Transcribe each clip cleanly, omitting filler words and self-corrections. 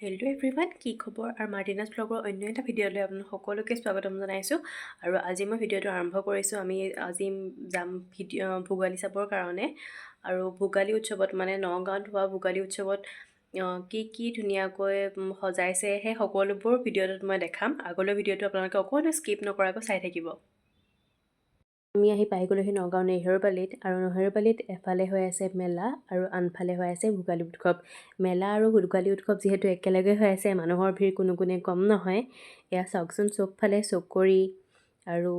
Hello' everyone, কি খবৰ? আৰু মাৰ্টিনাছ ব্লগৰ অন্য এটা ভিডিঅ'লৈ আপোনালোক সকলোকে স্বাগতম জনাইছোঁ। আৰু আজি মই ভিডিঅ'টো আৰম্ভ কৰিছোঁ। আমি আজি যাম ভোগালী চাবৰ কাৰণে। আৰু ভোগালী উৎসৱত মানে নগাঁৱত হোৱা ভোগালী উৎসৱত কি ধুনীয়াকৈ সজাইছে সেই সকলোবোৰ ভিডিঅ'টোত মই দেখাম। আগলৈ ভিডিঅ'টো আপোনালোকে অকণো স্কিপ নকৰাকৈ চাই থাকিব। আমি আহি পাই গ'লোহি নগাঁও নেহেৰুবালিত। আৰু নেহেৰুবালিত এফালে হৈ আছে মেলা আৰু আনফালে হৈ আছে ভোগালী উৎসৱ। মেলা আৰু ভোগালী উৎসৱ যিহেতু একেলগে হৈ আছে, মানুহৰ ভিৰ কোনো গুণে কম নহয়। এয়া চাওকচোন, চবফালে চকৰি আৰু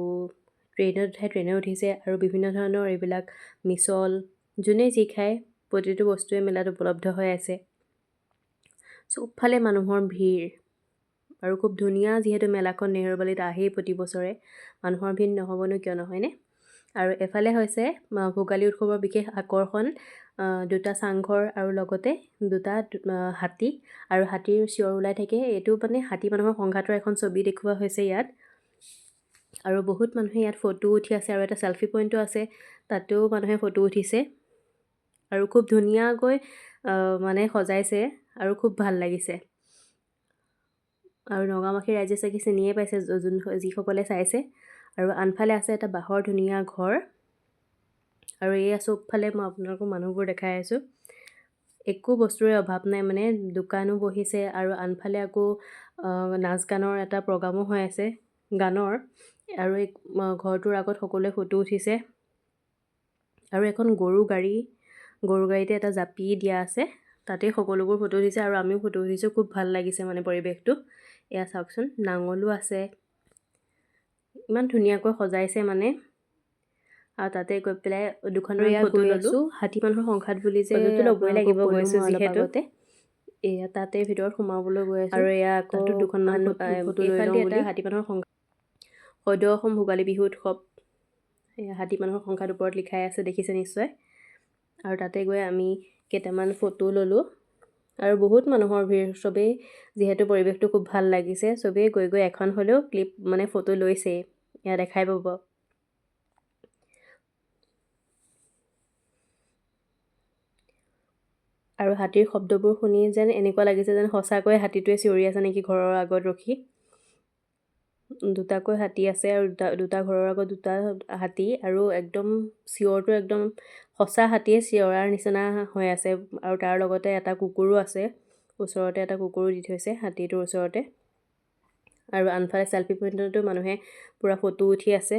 ট্ৰেইনে উঠিছে আৰু বিভিন্ন ধৰণৰ এইবিলাক মিছল, যোনে যি খায় প্ৰতিটো বস্তুৱে মেলাত উপলব্ধ হৈ আছে। চবফালে মানুহৰ ভিৰ আৰু খুব ধুনীয়া। যিহেতু মেলাখন নেহেৰুবালিত আহেই প্ৰতি বছৰে, মানুহৰ ভিৰ নহ'বনো কিয়, নহয়নে? আৰু এফালে হৈছে ভোগালী উৎসৱৰ বিশেষ আকৰ্ষণ, দুটা চাংঘৰ আৰু লগতে দুটা হাতী, আৰু হাতীৰ চিঞৰ ওলাই থাকে। এইটো মানে হাতী মানুহৰ সংঘাতৰ এখন ছবি দেখুওৱা হৈছে ইয়াত। আৰু বহুত মানুহে ইয়াত ফটো উঠি আছে, আৰু এটা চেলফি পইণ্টো আছে, তাতেও মানুহে ফটো উঠিছে। আৰু খুব ধুনীয়াকৈ মানে সজাইছে আৰু খুব ভাল লাগিছে। আৰু নগাঁওবাসী ৰাইজে চাগে চিনিয়ে পাইছে যিসকলে চাইছে। আৰু আনফালে আছে এটা বাঁহৰ ধুনীয়া ঘৰ। আৰু এয়া চবফালে মই আপোনালোকক মানুহবোৰ দেখাই আছোঁ। একো বস্তুৰে অভাৱ নাই, মানে দোকানো বহিছে। আৰু আনফালে আকৌ নাচ গানৰ এটা প্ৰগ্ৰামো হৈ আছে, গানৰ। আৰু এই ঘৰটোৰ আগত সকলোৱে ফটো উঠিছে। আৰু এখন গৰু গাড়ীতে এটা জাপি দিয়া আছে, তাতে সকলোবোৰ ফটো উঠিছে। আৰু আমিও ফটো উঠিছোঁ, খুব ভাল লাগিছে মানে পৰিৱেশটো। এয়া চাওকচোন, নাঙলো আছে, ইমান ধুনীয়াকৈ সজাইছে মানে। আৰু তাতে গৈ পেলাই দুখনৰ ইয়াত গৈ আছোঁ, হাতী মানুহৰ সংঘাত বুলি যে ল'বই লাগিব গৈছোঁ যিহেতু। এয়া তাতে ভিতৰত সোমাবলৈ গৈ আছোঁ। আৰু এয়া আকৌ দুখনমান ফটো লৈ লওঁ বুলি। হাতী মানুহৰ সংঘাত, সদ্য অসম ভোগালী বিহু উৎসৱ, এয়া হাতী মানুহৰ সংঘাত ওপৰত লিখাই আছে, দেখিছে নিশ্চয়। আৰু তাতে গৈ আমি কেইটামান ফটো ল'লোঁ। আৰু বহুত মানুহৰ ভিৰ, চবেই যিহেতু পৰিৱেশটো খুব ভাল লাগিছে, চবেই গৈ এখন হ'লেও ক্লিপ মানে ফটো লৈছেই, এয়া দেখাই পাব। আৰু হাতীৰ শব্দবোৰ শুনি যেন এনেকুৱা লাগিছে যেন সঁচাকৈ হাতীটোৱে চিঞৰি আছে নেকি ঘৰৰ আগত ৰখি। দুটাকৈ হাতী আছে, আৰু দুটা ঘৰৰ আগত দুটা হাতী, আৰু একদম চিঞৰটো একদম সঁচা হাতীয়ে চিঞৰাৰ নিচিনা হৈ আছে। আৰু তাৰ লগতে এটা কুকুৰো আছে, ওচৰতে এটা কুকুৰো দি থৈছে হাতীটোৰ ওচৰতে। আৰু আনফালে চেলফি পইণ্টতো মানুহে পূৰা ফটো উঠি আছে।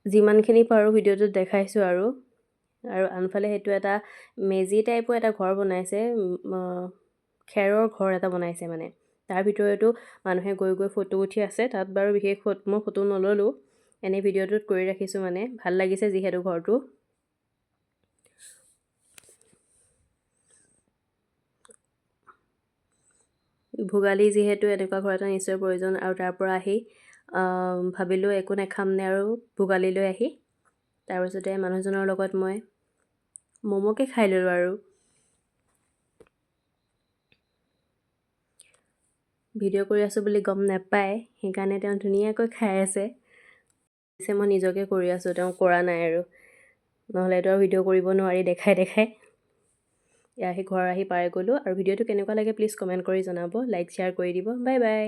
যিমানখিনি পাৰোঁ ভিডিঅ'টোত দেখাইছোঁ। আৰু আনফালে সেইটো এটা মেজি টাইপৰ এটা ঘৰ বনাইছে, খেৰৰ ঘৰ এটা বনাইছে মানে। তাৰ ভিতৰতো মানুহে গৈ ফটো উঠি আছে। তাত বাৰু বিশেষ মই ফটো নল'লোঁ, এনেই ভিডিঅ'টোত কৰি ৰাখিছোঁ, মানে ভাল লাগিছে যিহেতু ঘৰটো। ভোগালী যিহেতু এনেকুৱা ঘৰ এটা নিশ্চয় প্ৰয়োজন। আৰু তাৰ পৰা আহি ভাবিলোঁ একো নাখামনে আৰু ভোগালীলৈ আহি। তাৰপিছতে মানুহজনৰ লগত মই ম'ম'কে খাই ল'লোঁ। আৰু ভিডিঅ' কৰি আছোঁ বুলি গম নাপায়, সেইকাৰণে তেওঁ ধুনীয়াকৈ খাই আছে। মই নিজকে কৰি আছোঁ, তেওঁ কৰা নাই। আৰু নহ'লেতো আৰু ভিডিঅ' কৰিব নোৱাৰি দেখাই। ঘৰ আহি পাই গ'লোঁ। আৰু ভিডিঅ'টো কেনেকুৱা লাগে প্লিজ কমেণ্ট কৰি জনাব, লাইক শ্বেয়াৰ কৰি দিব। Bye bye.